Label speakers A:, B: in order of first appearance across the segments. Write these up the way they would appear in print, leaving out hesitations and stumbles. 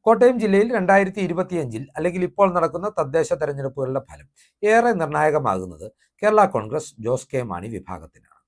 A: കോട്ടയം ജില്ലയിൽ 2025 അല്ലെങ്കിൽ ഇപ്പോൾ നടക്കുന്ന തദ്ദേശ തെരഞ്ഞെടുപ്പുകളുടെ ഫലം ഏറെ നിർണായകമാകുന്നത് കേരള കോൺഗ്രസ് ജോസ് കെ മാണി വിഭാഗത്തിനാണ്.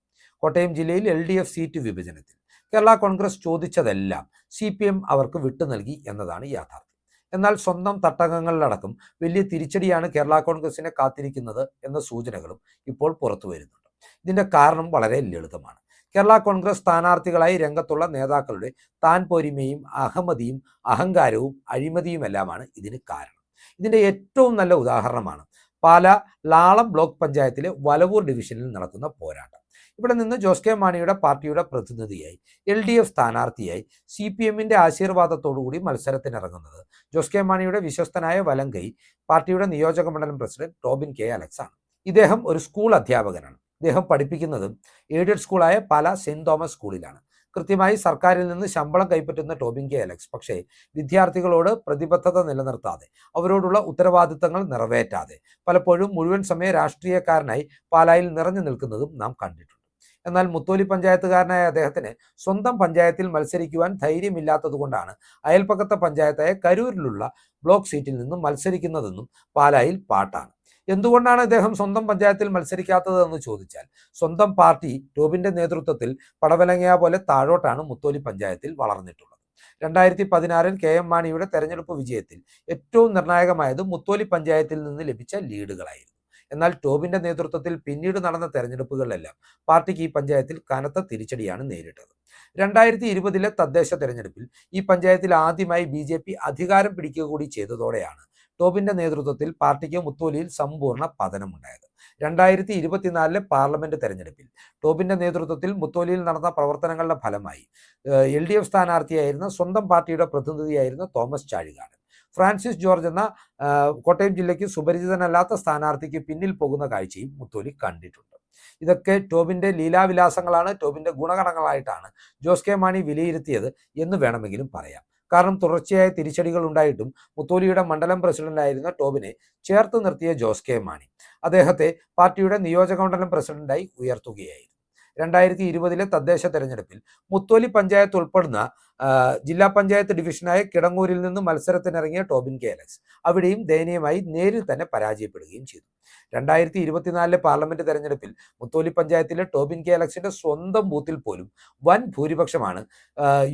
A: കോട്ടയം ജില്ലയിൽ LDF സീറ്റ് വിഭജനത്തിൽ കേരള കോൺഗ്രസ് ചോദിച്ചതെല്ലാം CPM അവർക്ക് വിട്ടു നൽകി എന്നതാണ് യാഥാർത്ഥ്യം. എന്നാൽ സ്വന്തം തട്ടകങ്ങളിലടക്കം വലിയ തിരിച്ചടിയാണ് കേരള കോൺഗ്രസിനെ കാത്തിരിക്കുന്നത് എന്ന സൂചനകളും ഇപ്പോൾ പുറത്തു വരുന്നുണ്ട്. ഇതിന്റെ കാരണം വളരെ ലളിതമാണ്. കേരള കോൺഗ്രസ് സ്ഥാനാർത്ഥികളായി രംഗത്തുള്ള നേതാക്കളുടെ താൻ പോരിമയും അഹമതിയും അഹങ്കാരവും അഴിമതിയുമെല്ലാമാണ് ഇതിന് കാരണം. ഇതിന്റെ ഏറ്റവും നല്ല ഉദാഹരണമാണ് പാല ലാളം ബ്ലോക്ക് പഞ്ചായത്തിലെ വലവൂർ ഡിവിഷനിൽ നടക്കുന്ന പോരാട്ടം. ഇവിടെ നിന്ന് ജോസ് കെ മാണിയുടെ പാർട്ടിയുടെ പ്രതിനിധിയായി LDF സ്ഥാനാർത്ഥിയായി CPMന്റെ ആശീർവാദത്തോടുകൂടി മത്സരത്തിനിറങ്ങുന്നത് ജോസ് കെ മാണിയുടെ വിശ്വസ്തനായ വലങ്കൈ പാർട്ടിയുടെ നിയോജക മണ്ഡലം പ്രസിഡന്റ് ടോബിൻ കെ അലക്സ് ആണ്. ഇദ്ദേഹം ഒരു സ്കൂൾ അധ്യാപകനാണ്. ഇദ്ദേഹം പഠിപ്പിക്കുന്നത് എയ്ഡഡ് സ്കൂളായ പാല സെന്റ് തോമസ് സ്കൂളിലാണ്. കൃത്യമായി സർക്കാരിൽ നിന്ന് ശമ്പളം കൈപ്പറ്റുന്ന ടോബിൻ കെ അലക്സ് പക്ഷേ വിദ്യാർത്ഥികളോട് പ്രതിബദ്ധത നിലനിർത്താതെ, അവരോടുള്ള ഉത്തരവാദിത്തങ്ങൾ നിറവേറ്റാതെ, പലപ്പോഴും മുഴുവൻ സമയ രാഷ്ട്രീയക്കാരനായി പാലായിൽ നിറഞ്ഞു നിൽക്കുന്നതും നാം കണ്ടിട്ടുണ്ട്. എന്നാൽ മുത്തോലി പഞ്ചായത്തുകാരനായ അദ്ദേഹത്തിന് സ്വന്തം പഞ്ചായത്തിൽ മത്സരിക്കുവാൻ ധൈര്യമില്ലാത്തതുകൊണ്ടാണ് അയൽപ്പക്കത്തെ പഞ്ചായത്തായ കരൂരിലുള്ള ബ്ലോക്ക് സീറ്റിൽ നിന്നും മത്സരിക്കുന്നതെന്നും പാലായിൽ പാട്ടാണ്. എന്തുകൊണ്ടാണ് ഇദ്ദേഹം സ്വന്തം പഞ്ചായത്തിൽ മത്സരിക്കാത്തത് എന്ന് ചോദിച്ചാൽ, സ്വന്തം പാർട്ടി ടോബിന്റെ നേതൃത്വത്തിൽ പടവലങ്ങയ പോലെ താഴോട്ടാണ് മുത്തോലി പഞ്ചായത്തിൽ വളർന്നിട്ടുള്ളത്. 2016 KM മാണിയുടെ തെരഞ്ഞെടുപ്പ് വിജയത്തിൽ ഏറ്റവും നിർണായകമായത് മുത്തോലി പഞ്ചായത്തിൽ നിന്ന് ലഭിച്ച ലീഡുകളായിരുന്നു. എന്നാൽ ടോബിന്റെ നേതൃത്വത്തിൽ പിന്നീട് നടന്ന തെരഞ്ഞെടുപ്പുകളിലെല്ലാം പാർട്ടിക്ക് ഈ പഞ്ചായത്തിൽ കനത്ത തിരിച്ചടിയാണ് നേരിട്ടത്. 2020 തദ്ദേശ തെരഞ്ഞെടുപ്പിൽ ഈ പഞ്ചായത്തിൽ ആദ്യമായി BJP അധികാരം പിടിക്കുക കൂടി ചെയ്തതോടെയാണ് ടോബിന്റെ നേതൃത്വത്തിൽ പാർട്ടിക്ക് മുത്തോലിയിൽ സമ്പൂർണ്ണ പതനമുണ്ടായത്. 2024 പാർലമെന്റ് തെരഞ്ഞെടുപ്പിൽ ടോബിന്റെ നേതൃത്വത്തിൽ മുത്തോലിയിൽ നടന്ന പ്രവർത്തനങ്ങളുടെ ഫലമായി LDF സ്ഥാനാർത്ഥിയായിരുന്ന സ്വന്തം പാർട്ടിയുടെ പ്രതിനിധിയായിരുന്ന തോമസ് ചാഴികാടൻ ഫ്രാൻസിസ് ജോർജ് എന്ന കോട്ടയം ജില്ലയ്ക്ക് സുപരിചിതനല്ലാത്ത സ്ഥാനാർത്ഥിക്ക് പിന്നിൽ പോകുന്ന കാഴ്ചയും മുത്തോലി കണ്ടിട്ടുണ്ട്. ഇതൊക്കെ ടോബിന്റെ ലീലാവിലാസങ്ങളാണ്, ടോബിന്റെ ഗുണഗണങ്ങളായിട്ടാണ് ജോസ് കെ മാണി വിലയിരുത്തിയത് എന്ന് വേണമെങ്കിലും പറയാം. കാരണം തുടർച്ചയായ തിരിച്ചടികൾ ഉണ്ടായിട്ടും മുത്തോലിയുടെ മണ്ഡലം പ്രസിഡന്റായിരുന്ന ടോബിനെ ചേർത്ത് നിർത്തിയ ജോസ് കെ മാണി അദ്ദേഹത്തെ പാർട്ടിയുടെ നിയോജക മണ്ഡലം പ്രസിഡന്റായി ഉയർത്തുകയായിരുന്നു. 2020 തദ്ദേശ തെരഞ്ഞെടുപ്പിൽ മുത്തോലി പഞ്ചായത്ത് ഉൾപ്പെടുന്ന ജില്ലാ പഞ്ചായത്ത് ഡിവിഷനായ കിടങ്ങൂരിൽ നിന്ന് മത്സരത്തിനിറങ്ങിയ ടോബിൻ കെ അലക്സ് അവിടെയും ദയനീയമായി നേരിൽ തന്നെ പരാജയപ്പെടുകയും ചെയ്തു. 2024 പാർലമെന്റ് തെരഞ്ഞെടുപ്പിൽ മുത്തോലി പഞ്ചായത്തിലെ ടോബിൻ കെ അലക്സിന്റെ സ്വന്തം ബൂത്തിൽ പോലും വൻ ഭൂരിപക്ഷമാണ്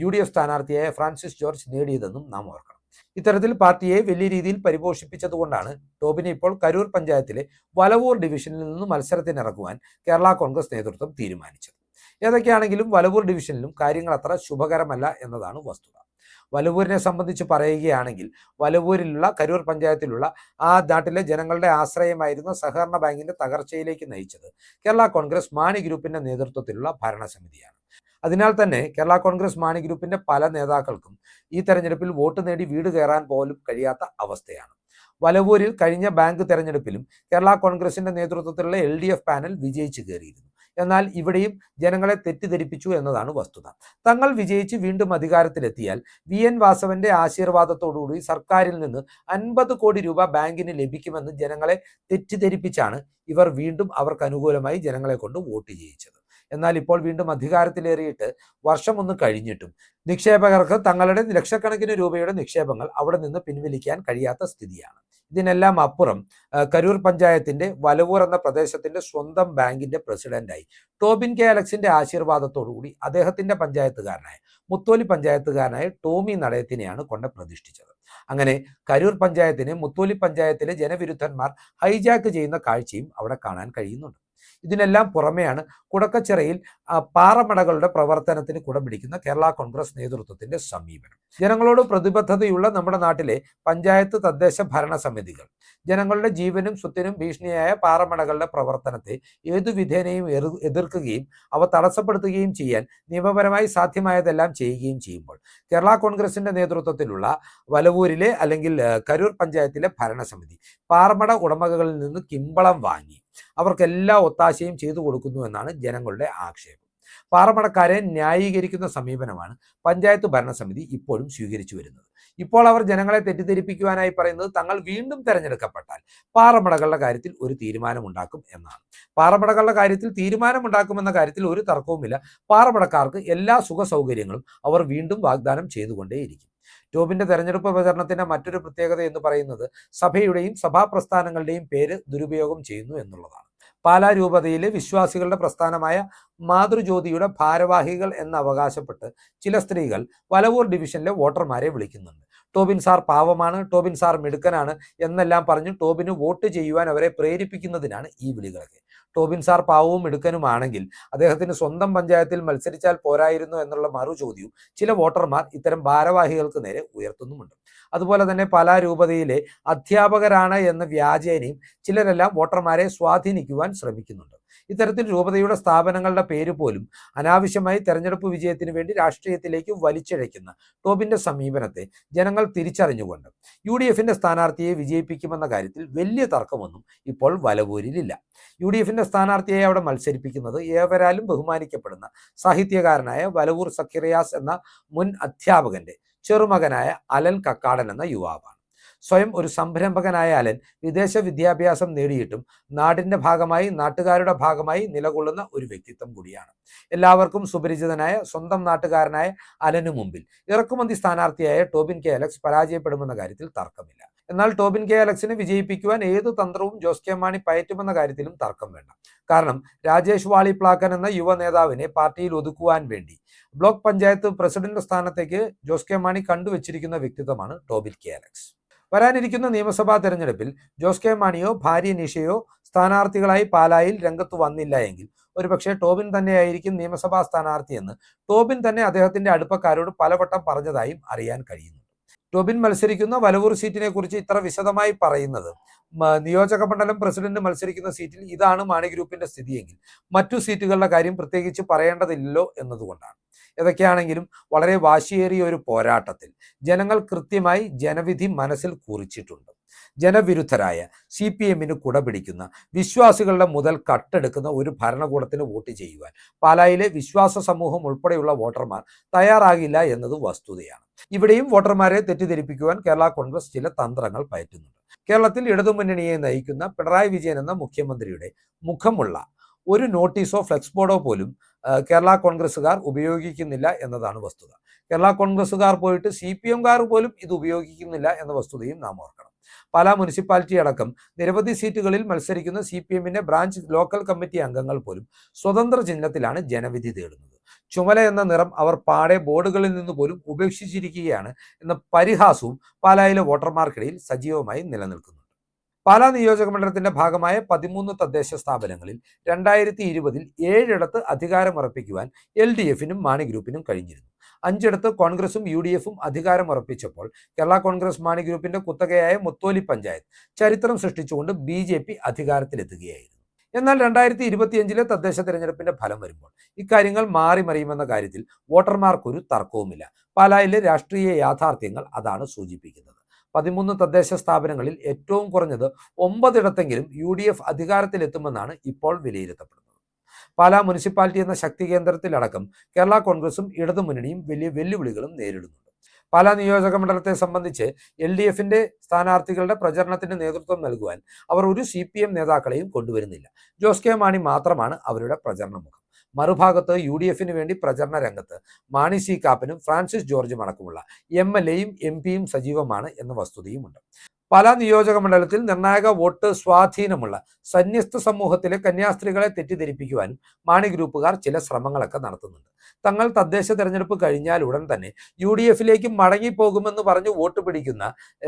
A: UDF സ്ഥാനാർത്ഥിയായ ഫ്രാൻസിസ് ജോർജ് നേടിയതെന്നും നാം ഓർക്കണം. ഇത്തരത്തിൽ പാർട്ടിയെ വലിയ രീതിയിൽ പരിപോഷിപ്പിച്ചതുകൊണ്ടാണ് ടോബിനെ ഇപ്പോൾ കരൂർ പഞ്ചായത്തിലെ വലവൂർ ഡിവിഷനിൽ നിന്ന് മത്സരത്തിനിറക്കുവാൻ കേരള കോൺഗ്രസ് നേതൃത്വം തീരുമാനിച്ചത്. ഏതൊക്കെയാണെങ്കിലും വലവൂർ ഡിവിഷനിലും കാര്യങ്ങൾ അത്ര ശുഭകരമല്ല എന്നതാണ് വസ്തുത. വലവൂരിനെ സംബന്ധിച്ച് പറയുകയാണെങ്കിൽ, വലവൂരിലുള്ള കരൂർ പഞ്ചായത്തിലുള്ള ആ നാട്ടിലെ ജനങ്ങളുടെ ആശ്രയമായിരുന്ന സഹകരണ ബാങ്കിന്റെ തകർച്ചയിലേക്ക് നയിച്ചത് കേരള കോൺഗ്രസ് മാണി ഗ്രൂപ്പിന്റെ നേതൃത്വത്തിലുള്ള ഭരണസമിതിയാണ്. അതിനാൽ തന്നെ കേരള കോൺഗ്രസ് മാണി ഗ്രൂപ്പിന്റെ പല നേതാക്കൾക്കും ഈ തെരഞ്ഞെടുപ്പിൽ വോട്ട് നേടി വീട് കയറാൻ പോലും കഴിയാത്ത അവസ്ഥയാണ്. വലവൂരിൽ കഴിഞ്ഞ ബാങ്ക് തെരഞ്ഞെടുപ്പിലും കേരള കോൺഗ്രസിന്റെ നേതൃത്വത്തിലുള്ള LDF പാനൽ വിജയിച്ചു കയറിയിരുന്നു. എന്നാൽ ഇവിടെയും ജനങ്ങളെ തെറ്റിദ്ധരിപ്പിച്ചു എന്നതാണ് വസ്തുത. തങ്ങൾ വിജയിച്ച് വീണ്ടും അധികാരത്തിലെത്തിയാൽ VN വാസവന്റെ ആശീർവാദത്തോടുകൂടി സർക്കാരിൽ നിന്ന് 50 കോടി രൂപ ബാങ്കിന് ലഭിക്കുമെന്ന് ജനങ്ങളെ തെറ്റിദ്ധരിപ്പിച്ചാണ് ഇവർ വീണ്ടും അവർക്ക് അനുകൂലമായി ജനങ്ങളെ കൊണ്ട് വോട്ട് ചെയ്യിച്ചത്. എന്നാൽ ഇപ്പോൾ വീണ്ടും അധികാരത്തിലേറിയിട്ട് വർഷമൊന്ന് കഴിഞ്ഞിട്ടും നിക്ഷേപകർക്ക് തങ്ങളുടെ ലക്ഷക്കണക്കിന് രൂപയുടെ നിക്ഷേപങ്ങൾ അവിടെ നിന്ന് പിൻവലിക്കാൻ കഴിയാത്ത സ്ഥിതിയാണ്. ഇതിനെല്ലാം അപ്പുറം കരൂർ പഞ്ചായത്തിന്റെ വലവൂർ എന്ന പ്രദേശത്തിന്റെ സ്വന്തം ബാങ്കിന്റെ പ്രസിഡന്റായി ടോബിൻ കെ അലക്സിന്റെ ആശീർവാദത്തോടുകൂടി അദ്ദേഹത്തിന്റെ പഞ്ചായത്തുകാരനായ മുത്തോലി പഞ്ചായത്തുകാരനായ ടോമി നടയത്തിനെയാണ് കൊണ്ട് പ്രതിഷ്ഠിച്ചത്. അങ്ങനെ കരൂർ പഞ്ചായത്തിനെ മുത്തോലി പഞ്ചായത്തിലെ ജനവിരുദ്ധന്മാർ ഹൈജാക്ക് ചെയ്യുന്ന കാഴ്ചയും അവിടെ കാണാൻ കഴിയുന്നുണ്ട്. ഇതിനെല്ലാം പുറമെയാണ് കുടക്കച്ചിറയിൽ പാറമടകളുടെ പ്രവർത്തനത്തിന് കുടപിടിക്കുന്ന കേരള കോൺഗ്രസ് നേതൃത്വത്തിന്റെ സമീപനം. ജനങ്ങളോട് പ്രതിബദ്ധതയുള്ള നമ്മുടെ നാട്ടിലെ പഞ്ചായത്ത് തദ്ദേശ ഭരണ സമിതികൾ ജനങ്ങളുടെ ജീവനും സ്വത്തിനും ഭീഷണിയായ പാറമടകളുടെ പ്രവർത്തനത്തെ ഏതു വിധേനയും എതിർക്കുകയും അവ തടസ്സപ്പെടുത്തുകയും ചെയ്യാൻ നിയമപരമായി സാധ്യമായതെല്ലാം ചെയ്യുകയും ചെയ്യുമ്പോൾ കേരള കോൺഗ്രസിന്റെ നേതൃത്വത്തിലുള്ള വലവൂരിലെ അല്ലെങ്കിൽ കരൂർ പഞ്ചായത്തിലെ ഭരണസമിതി പാറമട ഉടമകളിൽ നിന്ന് കിമ്പളം വാങ്ങി അവർക്ക് എല്ലാ ഒത്താശയും ചെയ്തു കൊടുക്കുന്നു എന്നാണ് ജനങ്ങളുടെ ആക്ഷേപം. പാറമടക്കാരെ ന്യായീകരിക്കുന്ന സമീപനമാണ് പഞ്ചായത്ത് ഭരണസമിതി ഇപ്പോഴും സ്വീകരിച്ചു വരുന്നത്. ഇപ്പോൾ അവർ ജനങ്ങളെ തെറ്റിദ്ധരിപ്പിക്കുവാനായി പറയുന്നത് തങ്ങൾ വീണ്ടും തെരഞ്ഞെടുക്കപ്പെട്ടാൽ പാറമടകളുടെ കാര്യത്തിൽ ഒരു തീരുമാനമുണ്ടാക്കും എന്നാണ്. പാറമടകളുടെ കാര്യത്തിൽ തീരുമാനമുണ്ടാക്കുമെന്ന കാര്യത്തിൽ ഒരു തർക്കവുമില്ല. പാറമടക്കാർക്ക് എല്ലാ സുഖ സൗകര്യങ്ങളും അവർ വീണ്ടും വാഗ്ദാനം ചെയ്തുകൊണ്ടേയിരിക്കും. ടോബിന്റെ തെരഞ്ഞെടുപ്പ് പ്രചരണത്തിന്റെ മറ്റൊരു പ്രത്യേകത എന്ന് പറയുന്നത് സഭയുടെയും സഭാപ്രസ്ഥാനങ്ങളുടെയും പേര് ദുരുപയോഗം ചെയ്യുന്നു എന്നുള്ളതാണ്. പാലാ രൂപതയിലെ വിശ്വാസികളുടെ പ്രസ്ഥാനമായ മാതൃജ്യോതിയുടെ ഭാരവാഹികൾ എന്ന് അവകാശപ്പെട്ട് ചില സ്ത്രീകൾ വലവൂർ ഡിവിഷനിലെ വോട്ടർമാരെ വിളിക്കുന്നുണ്ട്. ടോബിൻ സാർ പാവമാണ്, ടോബിൻ സാർ മിടുക്കനാണ് എന്നെല്ലാം പറഞ്ഞ് ടോബിന് വോട്ട് ചെയ്യുവാൻ അവരെ പ്രേരിപ്പിക്കുന്നതിനാണ് ഈ വിളികളൊക്കെ. ടോബിൻ സാർ പാവവും മിടുക്കനുമാണെങ്കിൽ അദ്ദേഹത്തിന് സ്വന്തം പഞ്ചായത്തിൽ മത്സരിച്ചാൽ പോരായിരുന്നു എന്നുള്ള മറുചോദ്യവും ചില വോട്ടർമാർ ഇത്തരം ഭാരവാഹികൾക്ക് നേരെ ഉയർത്തുന്നുമുണ്ട്. അതുപോലെ തന്നെ പാലാ രൂപതയിലെ അധ്യാപകരാണ് എന്ന വ്യാജേനയും ചിലരെല്ലാം വോട്ടർമാരെ സ്വാധീനിക്കുവാൻ ശ്രമിക്കുന്നുണ്ട്. ഇത്തരത്തിൽ രൂപതയുടെ സ്ഥാപനങ്ങളുടെ പേര് പോലും അനാവശ്യമായി തെരഞ്ഞെടുപ്പ് വിജയത്തിന് വേണ്ടി രാഷ്ട്രീയത്തിലേക്ക് വലിച്ചിഴയ്ക്കുന്ന ടോബിന്റെ സമീപനത്തെ ജനങ്ങൾ തിരിച്ചറിഞ്ഞുകൊണ്ട് UDFന്റെ സ്ഥാനാർത്ഥിയെ വിജയിപ്പിക്കുമെന്ന കാര്യത്തിൽ വലിയ തർക്കമൊന്നും ഇപ്പോൾ വലവൂരിലില്ല. UDFന്റെ സ്ഥാനാർത്ഥിയെ അവിടെ മത്സരിപ്പിക്കുന്നത് ഏവരാലും ബഹുമാനിക്കപ്പെടുന്ന സാഹിത്യകാരനായ വലവൂർ സഖറിയാസ് എന്ന മുൻ അധ്യാപകന്റെ ചെറുമകനായ അലൻ കക്കാടൻ എന്ന യുവാവാണ്. സ്വയം ഒരു സംരംഭകനായ അലൻ വിദേശ വിദ്യാഭ്യാസം നേടിയിട്ടും നാടിന്റെ ഭാഗമായി, നാട്ടുകാരുടെ ഭാഗമായി നിലകൊള്ളുന്ന ഒരു വ്യക്തിത്വം കൂടിയാണ്. എല്ലാവർക്കും സുപരിചിതനായ സ്വന്തം നാട്ടുകാരനായ അലനു മുമ്പിൽ ഇറക്കുമതി സ്ഥാനാർത്ഥിയായ ടോബിൻ കെ അലക്സ് പരാജയപ്പെടുമെന്ന കാര്യത്തിൽ തർക്കമില്ല. എന്നാൽ ടോബിൻ കെ അലക്സിനെ വിജയിപ്പിക്കുവാൻ ഏതു തന്ത്രവും ജോസ് കെ മാണി പയറ്റുമെന്ന കാര്യത്തിലും തർക്കം വേണ്ട. കാരണം രാജേഷ് വാളിപ്ലാക്കൻ എന്ന യുവ നേതാവിനെ പാർട്ടിയിൽ ഒതുക്കുവാൻ വേണ്ടി ബ്ലോക്ക് പഞ്ചായത്ത് പ്രസിഡന്റ് സ്ഥാനത്തേക്ക് ജോസ് കെ മാണി കണ്ടുവച്ചിരിക്കുന്ന വ്യക്തിത്വമാണ് ടോബിൻ കെ അലക്സ്. വരാനിരിക്കുന്ന നിയമസഭാ തെരഞ്ഞെടുപ്പിൽ ജോസ് കെ മാണിയോ ഭാര്യ നിഷയോ സ്ഥാനാർത്ഥികളായി പാലായിൽ രംഗത്ത് വന്നില്ല എങ്കിൽ ഒരുപക്ഷെ ടോബിൻ തന്നെയായിരിക്കും നിയമസഭാ സ്ഥാനാർത്ഥിയെന്ന് ടോബിൻ തന്നെ അദ്ദേഹത്തിന്റെ അടുപ്പക്കാരോട് പലവട്ടം പറഞ്ഞതായും അറിയാൻ കഴിയുന്നു. ടോബിൻ മത്സരിക്കുന്ന വലവൂർ സീറ്റിനെ കുറിച്ച് ഇത്ര വിശദമായി പറയുന്നത് നിയോജക മണ്ഡലം പ്രസിഡന്റ് മത്സരിക്കുന്ന സീറ്റിൽ ഇതാണ് മാണി ഗ്രൂപ്പിന്റെ സ്ഥിതിയെങ്കിൽ മറ്റു സീറ്റുകളുടെ കാര്യം പ്രത്യേകിച്ച് പറയേണ്ടതില്ലല്ലോ എന്നതുകൊണ്ടാണ്. ഏതൊക്കെയാണെങ്കിലും വളരെ വാശിയേറിയ ഒരു പോരാട്ടത്തിൽ ജനങ്ങൾ കൃത്യമായി ജനവിധി മനസ്സിൽ കുറിച്ചിട്ടുണ്ട്. ജനവിരുദ്ധരായ CPMന് കുടപിടിക്കുന്ന വിശ്വാസികളുടെ മുതൽ കട്ടെടുക്കുന്ന ഒരു ഭരണകൂടത്തിന് വോട്ട് ചെയ്യുവാൻ പാലായിലെ വിശ്വാസ സമൂഹം ഉൾപ്പെടെയുള്ള വോട്ടർമാർ തയ്യാറാകില്ല എന്നത് വസ്തുതയാണ്. ഇവിടെയും വോട്ടർമാരെ തെറ്റിദ്ധരിപ്പിക്കുവാൻ കേരള കോൺഗ്രസ് ചില തന്ത്രങ്ങൾ പയറ്റുന്നുണ്ട്. കേരളത്തിൽ ഇടതുമുന്നണിയെ നയിക്കുന്ന പിണറായി വിജയൻ എന്ന മുഖ്യമന്ത്രിയുടെ മുഖമുള്ള ഒരു നോട്ടീസോ ഫ്ലെക്സ് ബോർഡോ പോലും കേരള കോൺഗ്രസ്സുകാർ ഉപയോഗിക്കുന്നില്ല എന്നതാണ് വസ്തുത. കേരള കോൺഗ്രസ്സുകാർ പോയിട്ട് CPMകാർ പോലും ഇത് ഉപയോഗിക്കുന്നില്ല എന്ന വസ്തുതയും നാം ഓർക്കണം. പാലാ മുനിസിപ്പാലിറ്റി അടക്കം നിരവധി സീറ്റുകളിൽ മത്സരിക്കുന്ന CPMന്റെ ബ്രാഞ്ച് ലോക്കൽ കമ്മിറ്റി അംഗങ്ങൾ പോലും സ്വതന്ത്ര ചിഹ്നത്തിലാണ് ജനവിധി തേടുന്നത്. ചുമല എന്ന നിറം അവർ പാടെ ബോർഡുകളിൽ നിന്ന് പോലും ഉപേക്ഷിച്ചിരിക്കുകയാണ് എന്ന പരിഹാസവും പാലായിലെ വോട്ടർമാർക്കിടയിൽ സജീവമായി നിലനിൽക്കുന്നുണ്ട്. പാലാ നിയോജക മണ്ഡലത്തിന്റെ ഭാഗമായ 13 തദ്ദേശ സ്ഥാപനങ്ങളിൽ 2020 7ഇടത്ത് അധികാരമുറപ്പിക്കുവാൻ LDFനും മാണി ഗ്രൂപ്പിനും കഴിഞ്ഞിരുന്നു. 5ഇടത്ത് കോൺഗ്രസും UDFും അധികാരമുറപ്പിച്ചപ്പോൾ കേരള കോൺഗ്രസ് മാണി ഗ്രൂപ്പിന്റെ കുത്തകയായ മുത്തോലി പഞ്ചായത്ത് ചരിത്രം സൃഷ്ടിച്ചുകൊണ്ട് BJP അധികാരത്തിലെത്തുകയായിരുന്നു. എന്നാൽ 2025 തദ്ദേശ തെരഞ്ഞെടുപ്പിന്റെ ഫലം വരുമ്പോൾ ഇക്കാര്യങ്ങൾ മാറി മറിയുമെന്ന കാര്യത്തിൽ വോട്ടർമാർക്കൊരു തർക്കവുമില്ല. പാലായിലെ രാഷ്ട്രീയ യാഥാർത്ഥ്യങ്ങൾ അതാണ് സൂചിപ്പിക്കുന്നത്. 13 തദ്ദേശ സ്ഥാപനങ്ങളിൽ ഏറ്റവും കുറഞ്ഞത് 9ഇടത്തെങ്കിലും UDF അധികാരത്തിലെത്തുമെന്നാണ് ഇപ്പോൾ വിലയിരുത്തപ്പെടുന്നത്. പാലാ മുനിസിപ്പാലിറ്റി എന്ന ശക്തി കേന്ദ്രത്തിലടക്കം കേരള കോൺഗ്രസും ഇടതുമുന്നണിയും വലിയ വെല്ലുവിളികളും നേരിടുന്നുണ്ട്. പാലാ നിയോജക മണ്ഡലത്തെ സംബന്ധിച്ച് LDFന്റെ സ്ഥാനാർത്ഥികളുടെ പ്രചരണത്തിന് നേതൃത്വം നൽകുവാൻ അവർ ഒരു CPM നേതാക്കളെയും കൊണ്ടുവരുന്നില്ല. ജോസ് കെ മാണി മാത്രമാണ് അവരുടെ പ്രചരണ മുഖം. മറുഭാഗത്ത് UDFന് വേണ്ടി പ്രചരണ രംഗത്ത് മാണി C കാപ്പനും ഫ്രാൻസിസ് ജോർജും അടക്കമുള്ള MLAയും MP യും സജീവമാണ് എന്ന വസ്തുതയുമുണ്ട്. പാലാ നിയോജക മണ്ഡലത്തിൽ നിർണായക വോട്ട് സ്വാധീനമുള്ള സന്യസ്ത സമൂഹത്തിലെ കന്യാസ്ത്രീകളെ തെറ്റിദ്ധരിപ്പിക്കുവാനും മാണി ഗ്രൂപ്പുകാർ ചില ശ്രമങ്ങളൊക്കെ നടത്തുന്നുണ്ട്. തങ്ങൾ തദ്ദേശ തെരഞ്ഞെടുപ്പ് കഴിഞ്ഞാൽ ഉടൻ തന്നെ UDFിലേക്ക് മടങ്ങിപ്പോകുമെന്ന് പറഞ്ഞ് വോട്ട് പിടിക്കുന്ന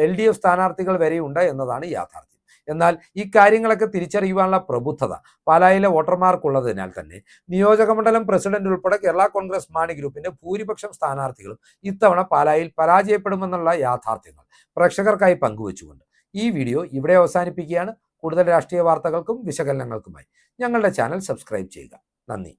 A: LDF സ്ഥാനാർത്ഥികൾ വരെയുണ്ട് എന്നതാണ് യാഥാർത്ഥ്യം. എന്നാൽ ഈ കാര്യങ്ങളൊക്കെ തിരിച്ചറിയുവാനുള്ള പ്രബുദ്ധത പാലായിലെ വോട്ടർമാർക്കുള്ളതിനാൽ തന്നെ നിയോജക മണ്ഡലം പ്രസിഡന്റ് ഉൾപ്പെടെ കേരള കോൺഗ്രസ് മാണി ഗ്രൂപ്പിന്റെ ഭൂരിപക്ഷം സ്ഥാനാർത്ഥികളും ഇത്തവണ പാലായിൽ പരാജയപ്പെടുമെന്നുള്ള യാഥാർത്ഥ്യങ്ങൾ പ്രേക്ഷകർക്കായി പങ്കുവച്ചുകൊണ്ട് ഈ വീഡിയോ ഇവിടെ അവസാനിപ്പിക്കുകയാണ്. കൂടുതൽ രാഷ്ട്രീയ വാർത്തകൾക്കും വിശകലനങ്ങൾക്കുമായി ഞങ്ങളുടെ ചാനൽ സബ്സ്ക്രൈബ് ചെയ്യുക. നന്ദി.